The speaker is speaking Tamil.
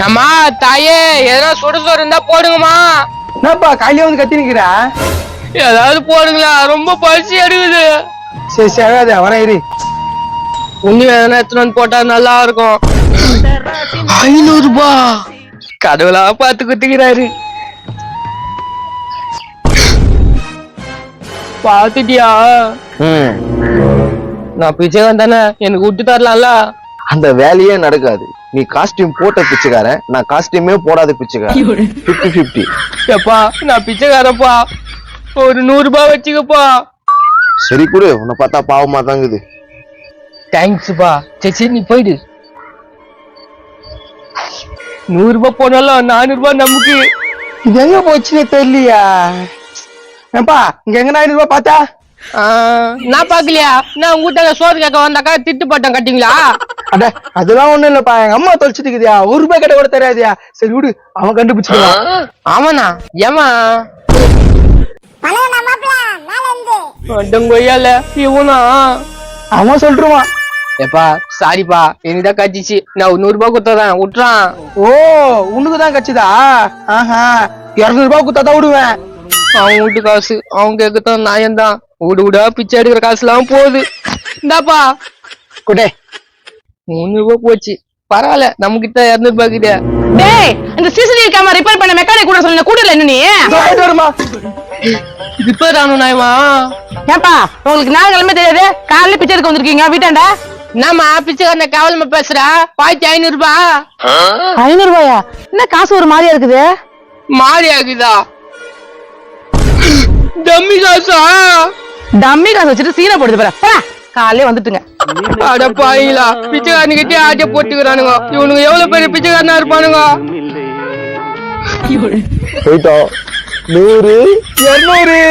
அம்மா தாயே எதனா சுட சோறு இருந்தா போடுங்கம்மா. என்னப்பா கையில வந்து கத்தி நிக்கிற? ஏதாவது போடுங்களா, ரொம்ப பசி எடுக்குது. சரி சரி அழாத, வரேன் இரு. உண்ணி எதனா எடுத்துட்டு வந்து போட்டா நல்லா இருக்கும். 500 ரூபாய் கடவுளா பார்த்து குத்துக்கிறாரு. பாத்துட்டியா? நான் பிச்சைக்காரன் தானே, எனக்கு விட்டு தரலாம்ல. அந்த வேலையே நடக்காது. நீ காஸ்டியூம் போட்ட பிச்சைக்காரன், நான் காஸ்டியூமே போடாத பிச்சைக்காரன். 50-50. எப்பா நான் பிச்சைக்காரப்பா, ஒரு 100 ரூபாய் வச்சுக்கப்பா. சரி கொடு, உன்னை பார்த்தா பாவமா தாங்குது. தேங்க்ஸ்ப்பா. சரி நீ போயிடு. 100 ரூபாய் போனாலும் 400 ரூபாய் நமக்கு. இது எங்க போச்சுன்னு தெரியலையா? ஏப்பா இங்க எங்க 500 ரூபாய் பார்த்தா? நான் பாக்கலையா? நான் உங்ககிட்ட சோறு கேட்க வந்தாக்கா திட்டு பட்டம் கட்டிங்களா? அட அதெல்லாம் ஒண்ணும் இல்லப்பா, எங்க அம்மா தொலைச்சிட்டுக்குதியா, 1 ரூபாய் கிட்ட கூட தெரியாதியா. சரி விடு, அவன் கண்டுபிடிச்சிடுவான். ஆமாண்ணா ஏமா கொய்யால இவனா அவன் சொல்லிட்டுருவான். எப்பா சாரிப்பா, எனக்குதான் கட்சிச்சு. நான் 100 ரூபாய் கொடுத்ததான் விட்டுறான். ஓ உனக்குதான் கட்சிதா? ஆஹா 200 ரூபாய் கொடுத்தாதான் விடுவேன். அவன் வீட்டு காசு அவன் கேட்கத்தான் நாயந்தான். விடு விடா பிச்சை எடுக்கிற காசு எல்லாம் போகுது. இந்தாப்பா குடே. 300 ரூபாய் போச்சு. பரவாயில்ல, நம்ம கிட்ட 200 ரூபாய் கிட்ட. டேய் இந்த சிசிடிவி கேமரா ரிப்பேர் பண்ண மெக்கானிக் கூட சொன்ன கூடல என்ன நீ? வருமா ரிப்பேர் ஆனும் நாயமா? ஏப்பா உங்களுக்கு நாலு கிழமை தெரியாது, காலையில பிச்சை எடுக்க வந்திருக்கீங்க வீட்டாண்டா? என்னம்மா பிச்சைக்காரன கேவலமா பேசுறா? 500 ரூபாய். 500 ரூபாயா? என்ன காசு ஒரு மாதிரியா இருக்குது? மாறி ஆகுதா? டம்மி காசா? டம்மி காசு வச்சுட்டு சீனை போடுது பாரு. காலையில வந்துட்டுங்க. அட பாயிங்களா, பிச்சைக்காரனுக்கிட்டே ஆட்டை போட்டுக்கிறானுங்க. இவனுங்க எவ்வளவு பெரிய பிச்சைக்காரனா இருப்பானுங்க. போயிட்டோம். 100 200